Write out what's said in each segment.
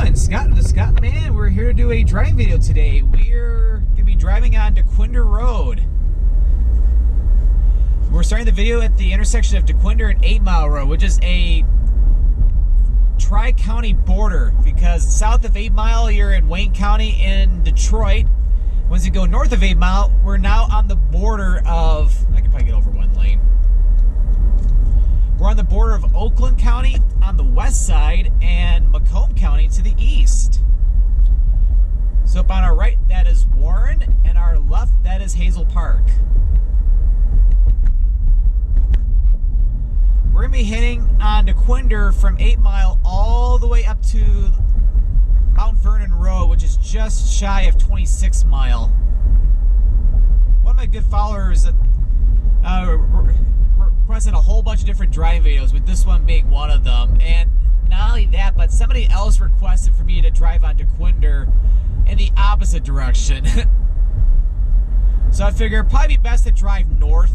everyone, Scott the Scottman. We're here to do a driving video today. We're going to be driving on Dequindre Road. We're starting the video at the intersection of Dequindre and 8 Mile Road, which is a tri-county border, because south of 8 Mile you're in Wayne County in Detroit. Once you go north of 8 Mile, we're now on the border of, I can probably get over one lane. We're on the border of Oakland County on the west side and Macomb County to the east. So up on our right, that is Warren, and our left, that is Hazel Park. We're going to be heading on Dequindre from 8 Mile all the way up to Mount Vernon Road, which is just shy of 26 Mile. One of my good followers requested a whole bunch of different driving videos, with this one being one of them. And not only that, but somebody else requested for me to drive on Dequindre in the opposite direction. So I figured it'd probably be best to drive north,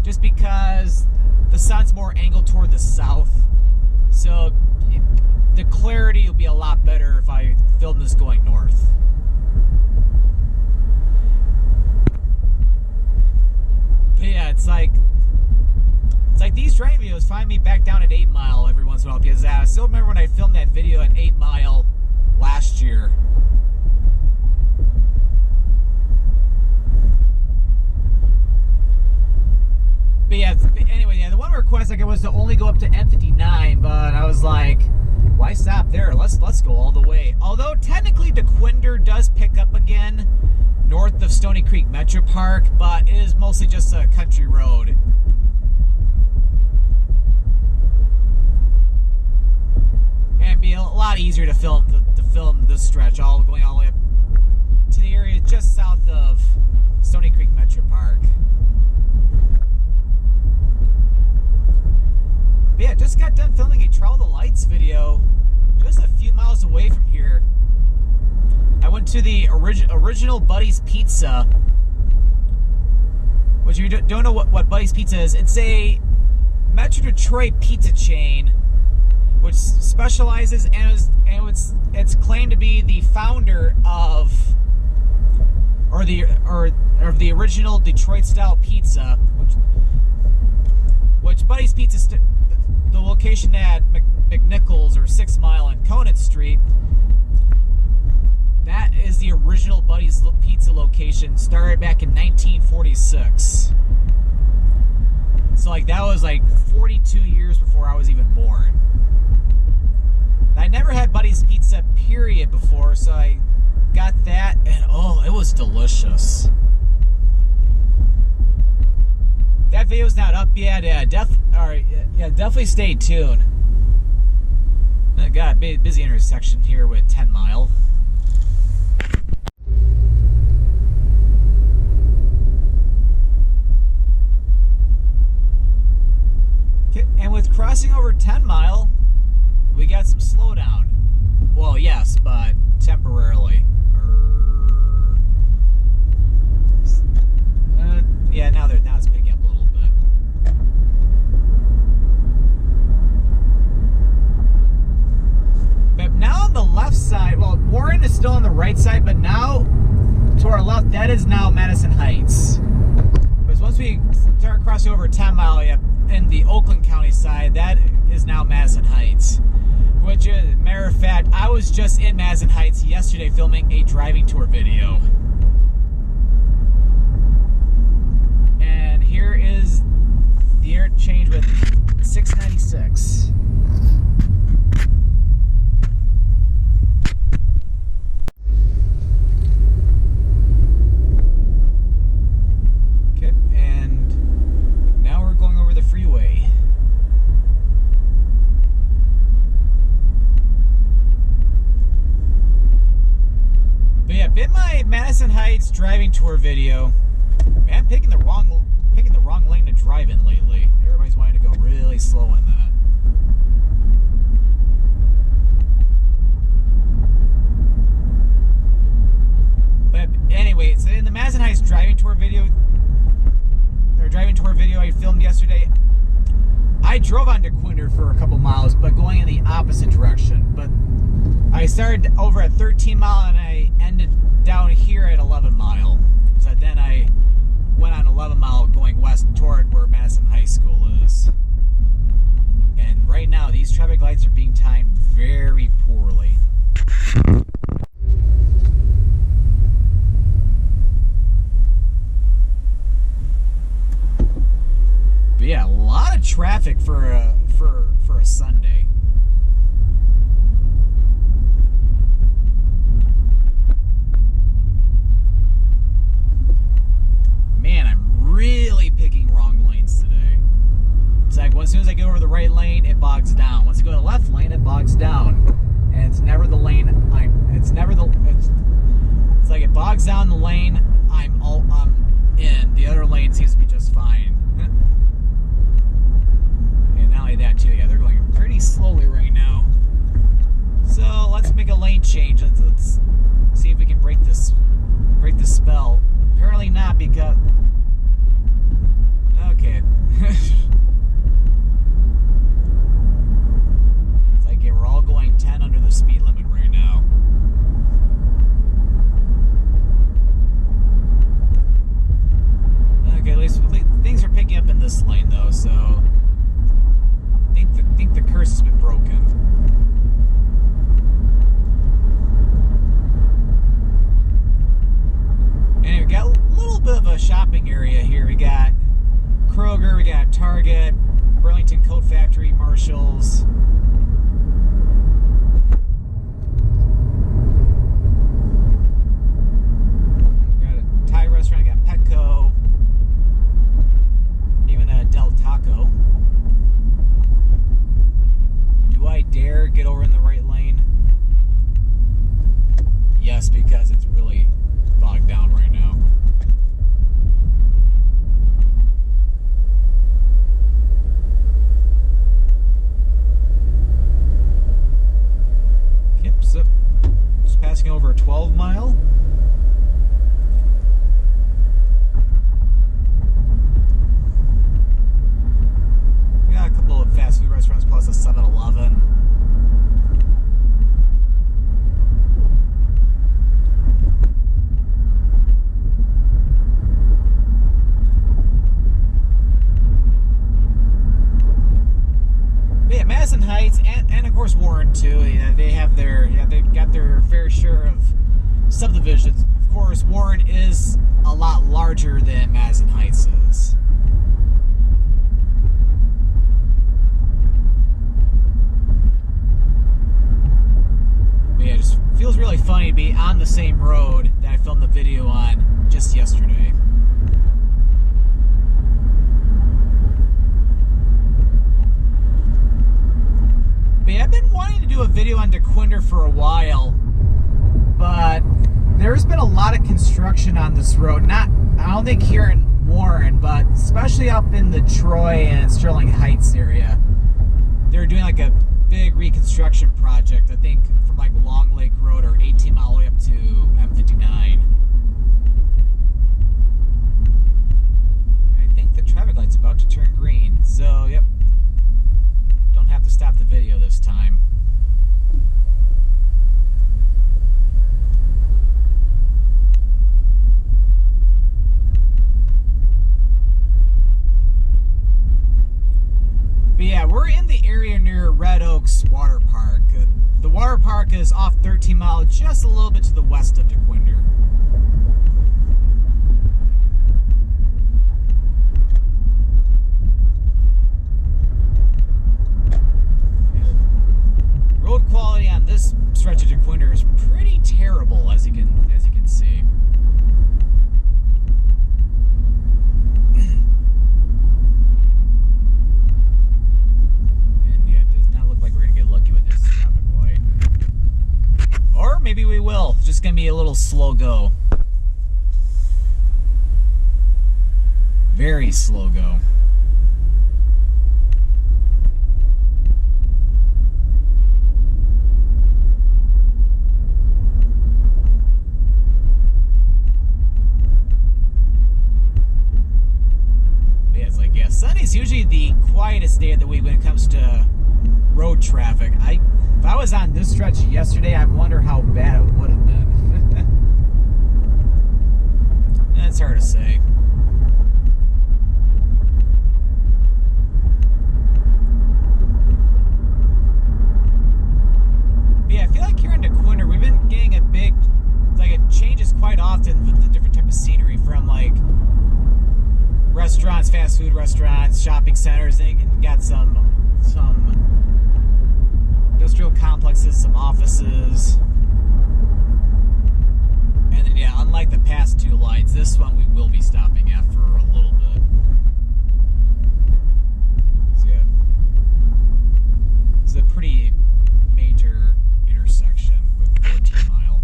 just because the sun's more angled toward the south. So the clarity will be a lot better if I film this going north. But yeah, it's like these driving videos find me back down at 8 Mile every once in a while, because I still remember when I filmed that video at 8 Mile last year. But yeah, anyway, yeah, the one request was to only go up to M59, but I was like, why stop there? Let's go all the way. Although technically Dequindre does pick up again north of Stony Creek Metropark, but it is mostly just a country road. And it'd be a lot easier to film this stretch, going all the way up to the area just south of Stony Creek Metropark. But yeah, just got done filming a Trail the Lights video just a few miles away from here. I went to the original Buddy's Pizza, which if you don't know what Buddy's Pizza is, it's a Metro Detroit pizza chain which specializes, and it's claimed to be the founder of the original Detroit style pizza, which Buddy's Pizza, the location at McNichols or 6 Mile and Conant Street, that is the original Buddy's Pizza location, started back in 1946. So like that was like 42 years before I was even born. I never had Buddy's Pizza period before, so I got that, and oh, it was delicious. That video's not up yet. Definitely stay tuned. I got a busy intersection here with 10 Mile. And with crossing over 10 Mile, we got some slowdown. Well, yes, but temporarily. Yeah, now it's picking up a little bit. But now on the left side, well, Warren is still on the right side, but now to our left, that is now Madison Heights. Because once we start crossing over 10 Mile in the Oakland County side, that is now Madison Heights. Which, matter of fact, I was just in Madison Heights yesterday filming a driving tour video. And here is the interchange with 696. Okay, and now we're going over the freeway. But yeah, in my Madison Heights driving tour video, man, I'm picking the wrong lane to drive in lately. Everybody's wanting to go really slow in that. But anyway, so in the Madison Heights driving tour video I filmed yesterday, I drove on Dequindre for a couple miles, but going in the opposite direction. But I started over at 13 mile and I ended down here at 11 mile. So then I went on 11 mile going west toward where Madison High School is. And right now, these traffic lights are being timed very poorly. But yeah, a lot of traffic for a Sunday. Man, I'm really picking wrong lanes today. It's like as soon as I go over the right lane, it bogs down. Once I go to the left lane, it bogs down, and it's never the lane. It's like it bogs down the lane I'm in. The other lane seems to be just fine. And not only that too, yeah, they're going pretty slowly right now. So let's make a lane change. Let's see if we can break this spell. Apparently not, because okay. It's like we're all going 10 under the speed limit right now. Okay, at least things are picking up in this lane though, so I think the curse has been broken. And we got a little bit of a shopping area here. We got Kroger, we got Target, Burlington Coat Factory, Marshalls. Got a Thai restaurant, got Petco, even a Del Taco. Do I dare get over in the right lane? Yes, because it's really bogged down right now. Yep, so just passing over a 12 mile. We got a couple of fast food restaurants plus a 7-Eleven. Madison Heights and of course Warren too. They they've got their fair share of subdivisions. Of course, Warren is a lot larger than Madison Heights is. But yeah, it just feels really funny to be on the same road that I filmed the video on just yesterday. I've been wanting to do a video on Dequindre for a while, but there's been a lot of construction on this road. I don't think here in Warren, but especially up in the Troy and Sterling Heights area. They're doing like a big reconstruction project, I think from like Long Lake Road or 18 mile way up to M59. I think the traffic light's about to turn green, so yep. Don't have to stop the video this time. But yeah, we're in the area near Red Oaks Water Park. The water park is off 13 mile, just a little bit to the west of Dequindre. Road quality on this stretch of Dequindre is pretty terrible, as you can see. And yeah, it does not look like we're gonna get lucky with this traffic light. Or maybe we will. It's just gonna be a little slow go. Very slow go. Sunday's usually the quietest day of the week when it comes to road traffic. If I was on this stretch yesterday, I wonder how bad it would have been. That's hard to say. But yeah, I feel like here in Dequindre, we've been getting a big, like it changes quite often with the different type of scenery from like restaurants, fast food restaurants, shopping centers. They got some industrial complexes, some offices. And then, yeah, unlike the past two lights, this one we will be stopping at for a little bit. So, yeah, it's a pretty major intersection with 14 Mile.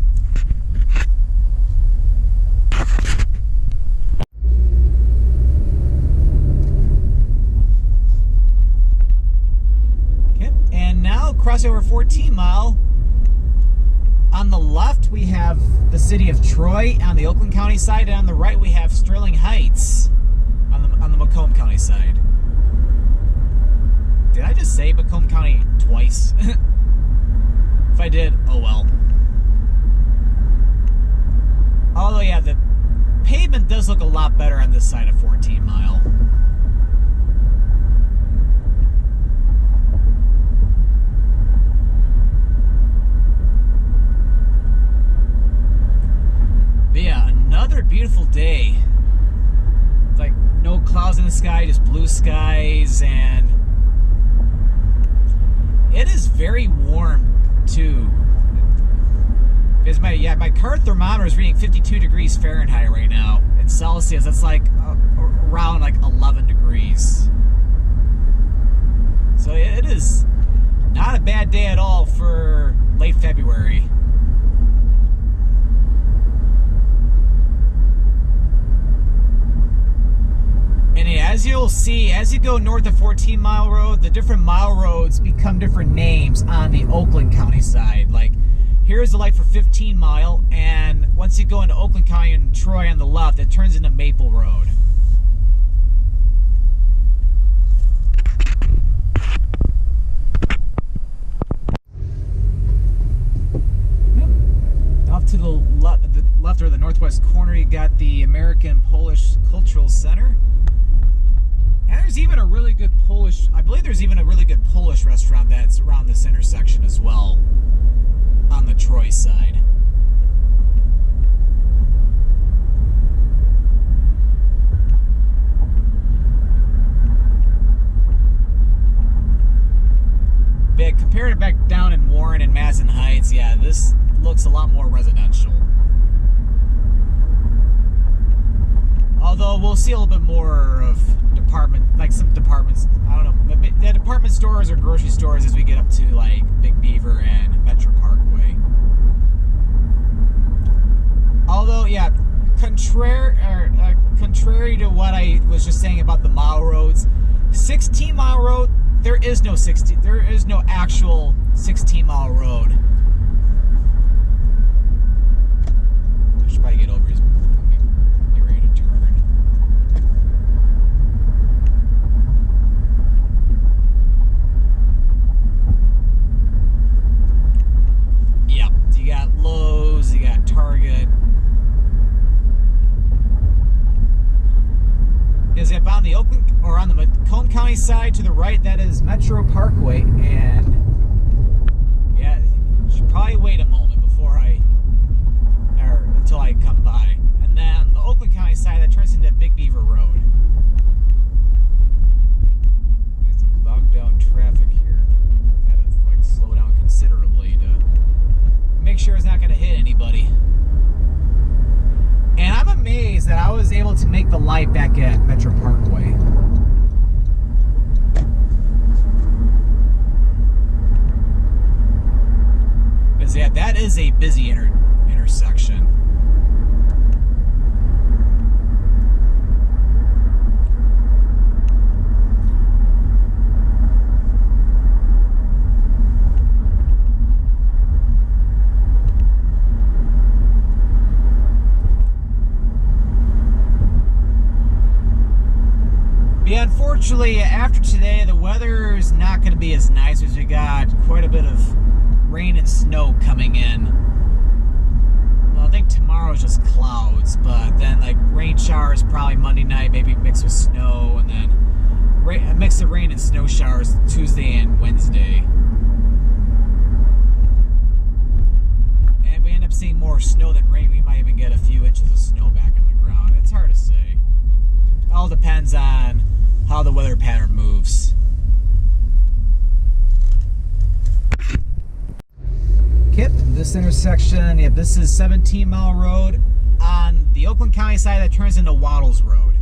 Okay, and now crossing over 14 Mile. On the left, we have the city of Troy on the Oakland County side, and on the right, we have Sterling Heights on the Macomb County side. Did I just say Macomb County twice? If I did, oh well. Although, yeah, the pavement does look a lot better on this side of 14 Mile. But yeah, another beautiful day. It's like no clouds in the sky, just blue skies, and it is very warm too. Because my car thermometer is reading 52 degrees Fahrenheit right now. In Celsius, that's like around like 11 degrees. So it is not a bad day at all for late February. And as you'll see, as you go north of 14 Mile Road, the different mile roads become different names on the Oakland County side. Like, here's the light for 15 Mile, and once you go into Oakland County and Troy on the left, it turns into Maple Road. Off to the left or the northwest corner, you got the American Polish Cultural Center. And there's even a really good I believe there's even a really good Polish restaurant that's around this intersection as well, on the Troy side. But compared to back down in Warren and Madison Heights, yeah, this looks a lot more residential. Although we'll see a little bit more of some departments, I don't know, the department stores or grocery stores as we get up to like Big Beaver and Metroparkway. Although, yeah, contrary to what I was just saying about the mile roads, 16 Mile Road, there is no actual 16 Mile Road. I should probably get over his. Get ready to turn. Yep, so you got Lowe's, you got Target. Is it on the Oakland or on the Macomb County side to the right? That is Metro Parkway, and yeah, you should probably wait a moment until I come by. And then the Oakland County side, that turns into Big Beaver Road. There's some bogged down traffic here. Got to like slow down considerably to make sure it's not going to hit anybody. And I'm amazed that I was able to make the light back at Metro Parkway. Because yeah, that is a busy intersection. Yeah, unfortunately, after today, the weather is not going to be as nice as we got quite a bit of rain and coming in. Well, I think tomorrow's just clouds, but then like rain showers probably Monday night, maybe mixed with snow, and then a mix of rain and snow showers Tuesday and Wednesday. And if we end up seeing more snow than rain, we might even get a few inches of snow back on the ground. It's hard to say. It all depends on how the weather pattern moves. Yep, this intersection, yep, this is 17 Mile Road on the Oakland County side that turns into Waddles Road.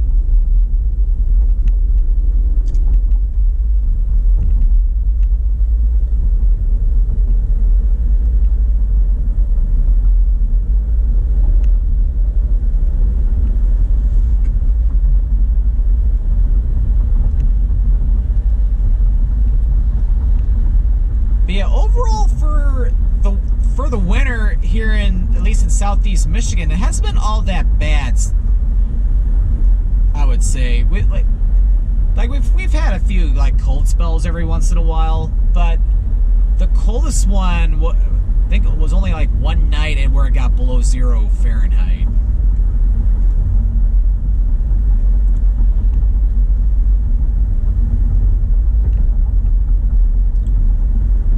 But yeah, overall for the winter here at least in southeast Michigan, it hasn't been all that bad, I would say. We've had a few like cold spells every once in a while, but the coldest one, I think it was only like one night and where it got below 0 Fahrenheit.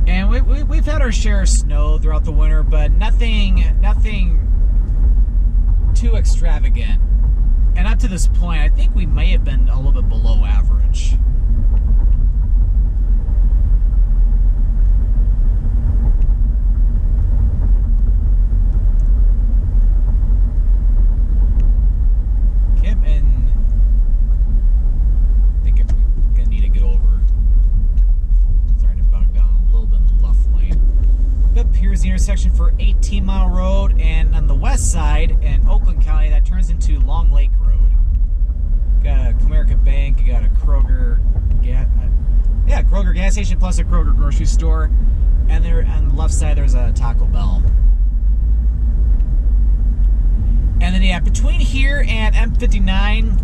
And we've had our share of snow throughout the winter, but nothing too extravagant. And up to this point, I think we may have been a little bit below average. Kim, and I think I'm gonna need to get over. Starting to bog down a little bit in the left lane. Up here's the intersection for 18 Mile Road, and on the west side in Oakland County, that turns into Long Lake Road. Got a Comerica Bank, you got a Kroger Kroger gas station plus a Kroger grocery store, and there on the left side there's a Taco Bell. And then yeah, between here and M59,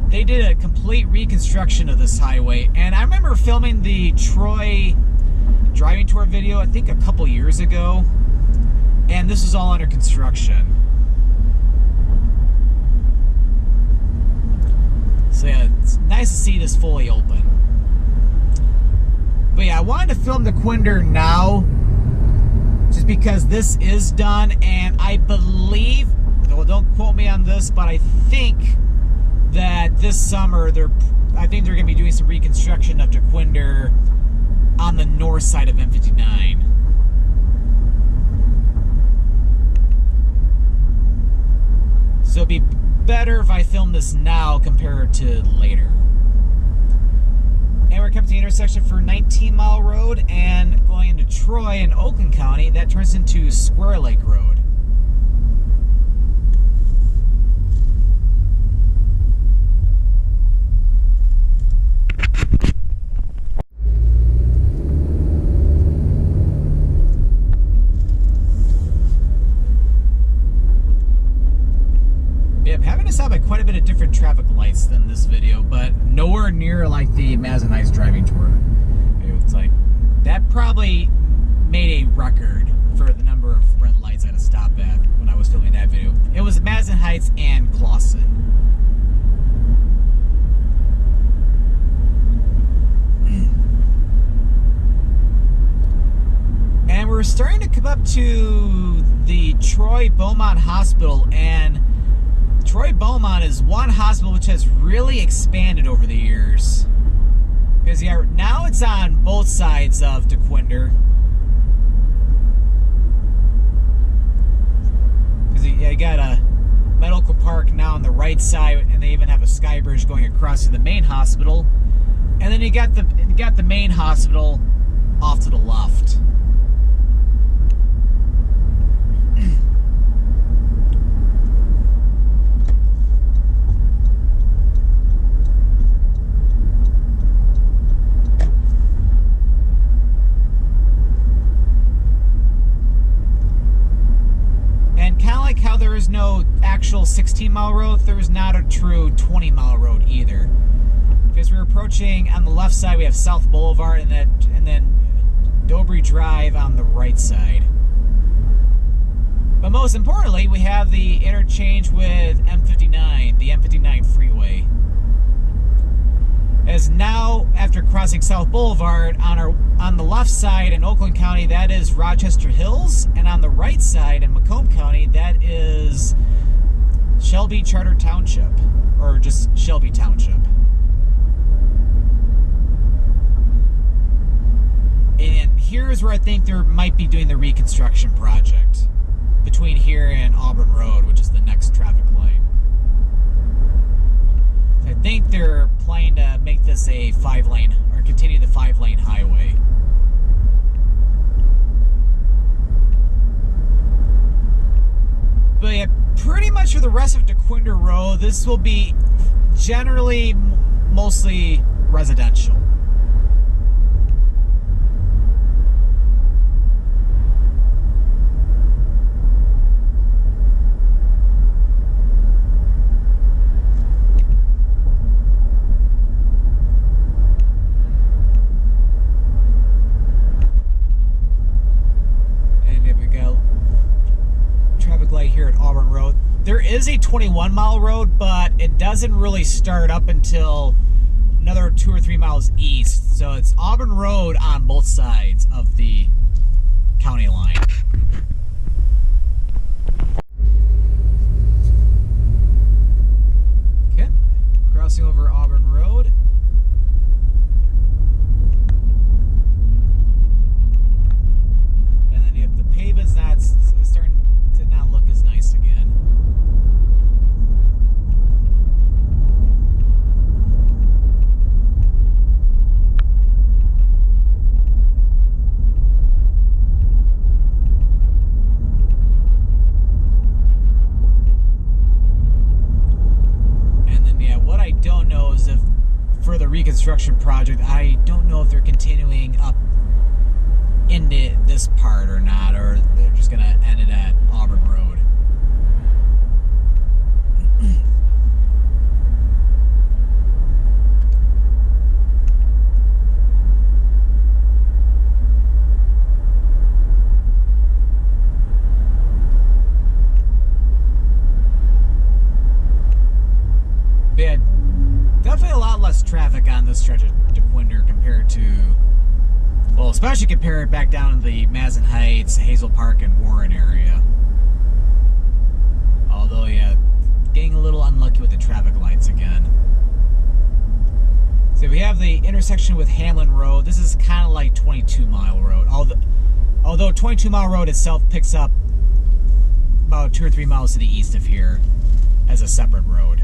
they did a complete reconstruction of this highway, and I remember filming the Troy driving tour video, I think a couple years ago, and this is all under construction. So yeah, it's nice to see this fully open. But yeah, I wanted to film Dequindre now, just because this is done, and I believe, well, don't quote me on this, but I think that this summer I think they're going to be doing some reconstruction of Dequindre on the north side of M59. So it'd be better if I filmed this now compared to later. And we're coming to the intersection for 19 Mile Road, and going into Troy and Oakland County, that turns into Square Lake Road. Stop at quite a bit of different traffic lights than this video, but nowhere near like the Madison Heights driving tour. It's like that probably made a record for the number of red lights I had to stop at when I was filming that video. It was Madison Heights and Clawson. And we're starting to come up to the Troy Beaumont Hospital, and Troy Beaumont is one hospital which has really expanded over the years. Because yeah, now it's on both sides of Dequindre. Because you got a medical park now on the right side, and they even have a sky bridge going across to the main hospital. And then you got the main hospital off to the left. How there is no actual 16-mile road, there is not a true 20-mile road either. Because we're approaching, on the left side we have South Boulevard, and then Dobry Drive on the right side. But most importantly, we have the interchange with M59, the M59 freeway. As now, after crossing South Boulevard, on the left side in Oakland County, that is Rochester Hills, and on the right side in Macomb County, that is Shelby Township, or just Shelby Township. And here's where I think they might be doing the reconstruction project, between here and Auburn Road, which is the next traffic light. I think they're planning to make this a 5-lane, or continue the 5-lane highway. But yeah, pretty much for the rest of Dequindre Road, this will be generally mostly residential. There is a 21-mile road, but it doesn't really start up until another 2 or 3 miles east. So it's Auburn Road on both sides of the county line. Okay, crossing over Auburn Road. And then you have the pavement's not starting to not look as nice again. Reconstruction project, I don't know if they're continuing up into this part or not, or they're just gonna end it at Auburn Road. Bad. Definitely a lot less traffic on this stretch of Dequindre compared to, well, especially compared back down in the Madison Heights, Hazel Park, and Warren area. Although, yeah, getting a little unlucky with the traffic lights again. So we have the intersection with Hamlin Road. This is kind of like 22-mile road. Although 22-mile road itself picks up about 2 or 3 miles to the east of here as a separate road.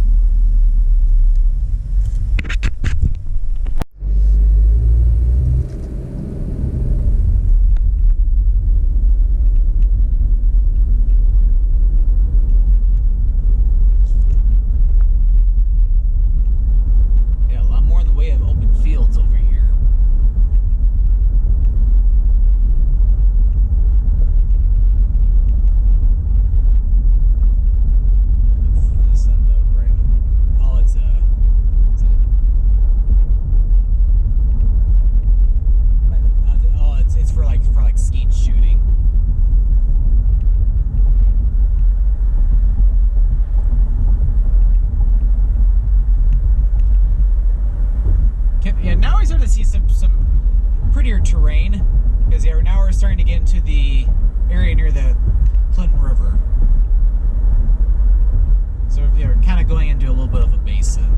Terrain, because yeah, now we're starting to get into the area near the Clinton River. So yeah, we're kind of going into a little bit of a basin.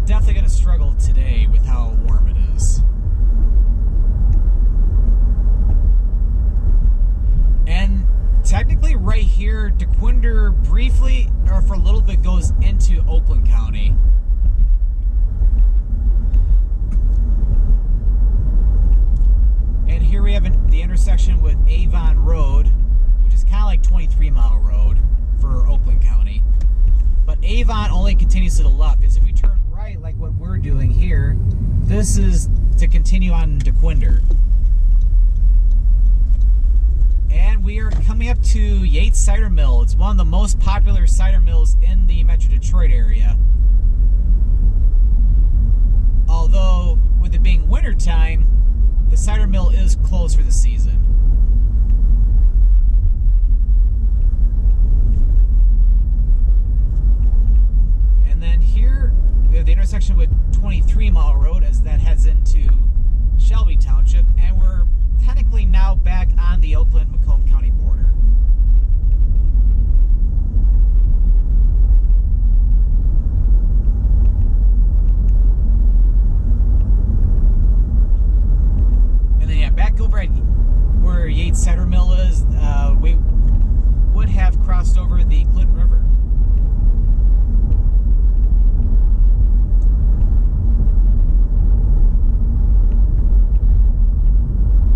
Definitely going to struggle today with how warm it is. And technically right here, Dequindre briefly, or for a little bit, goes into Oakland County. And here we have the intersection with Avon Road, which is kind of like 23-mile road. for Oakland County. But Avon only continues to the left, because if we turn right like what we're doing here, this is to continue on Dequindre. And we are coming up to Yates Cider Mill. It's one of the most popular cider mills in the Metro Detroit area. Although, with it being wintertime, the cider mill is closed for the season. And then here, we have the intersection with 23 Mile Road as that heads into Shelby Township, and we're technically now back on the Oakland-Macomb County border. And then, yeah, back over at where Yates Cider Mill is, we would have crossed over the Clinton River.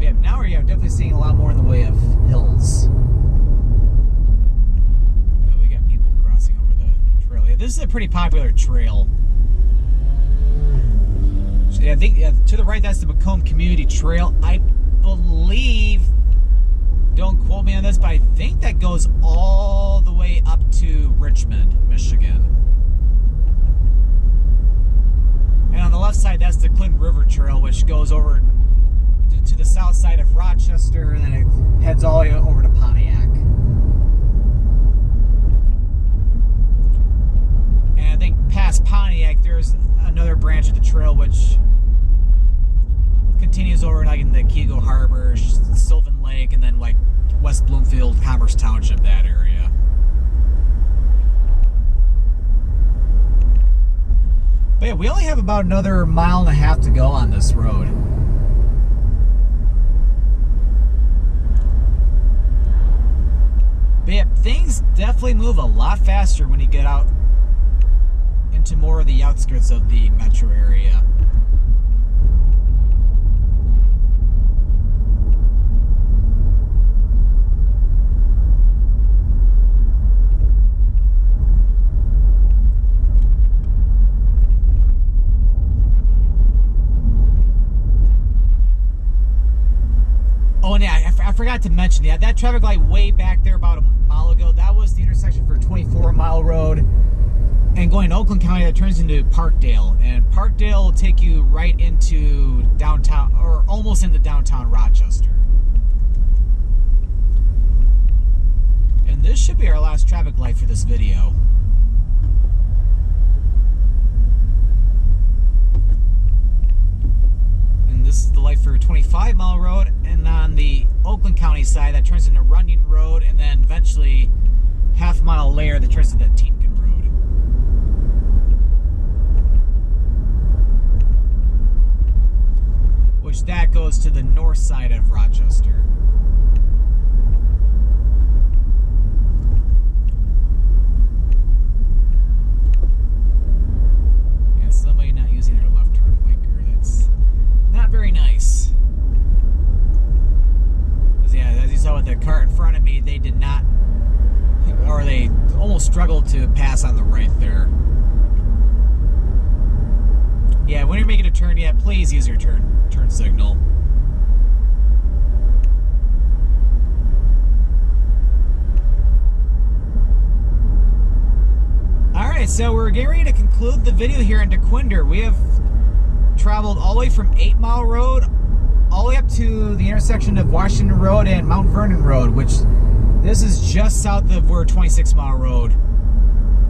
Yeah, now we're definitely seeing a lot more in the way of hills. Oh, we got people crossing over the trail. Yeah, this is a pretty popular trail. Yeah, I think to the right, that's the Macomb Community Trail. I believe, don't quote me on this, but I think that goes all the way up to Richmond, Michigan. And on the left side, that's the Clinton River Trail, which goes over to the south side of Rochester, and then it heads all the way over to Pontiac. And I think past Pontiac, there's another branch of the trail which continues over like in the Keego Harbor, Sylvan Lake, and then like West Bloomfield, Commerce Township, that area. But yeah, we only have about another 1.5 miles to go on this road. But yeah, things definitely move a lot faster when you get out into more of the outskirts of the metro area. Oh, and yeah, I forgot to mention, yeah, that traffic light way back there about a mile ago, that was the intersection for 24 Mile Road. And going to Oakland County, that turns into Parkdale. And Parkdale will take you right into downtown, or almost into downtown Rochester. And this should be our last traffic light for this video. This is the light for 25 Mile Road, and on the Oakland County side, that turns into Runyon Road, and then eventually half a mile later, that turns into Tienken Road. Which that goes to the north side of Rochester. Yeah, somebody not using their left turn blinker. That's not very nice. Yeah, as you saw with the car in front of me, they did not, or they almost struggled to pass on the right there. Yeah, when you're making a turn, yeah, please use your turn signal. Alright, so we're getting ready to conclude the video here in Dequindre. We have traveled all the way from 8 Mile Road all the way up to the intersection of Washington Road and Mount Vernon Road, which this is just south of where 26 Mile Road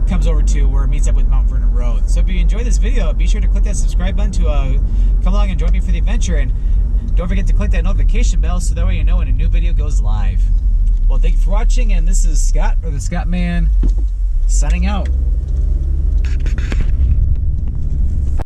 comes over to, where it meets up with Mount Vernon Road. So if you enjoyed this video, be sure to click that subscribe button to come along and join me for the adventure, and don't forget to click that notification bell so that way you know when a new video goes live. Well, thank you for watching, and this is Scott, or the Scott Man, signing out.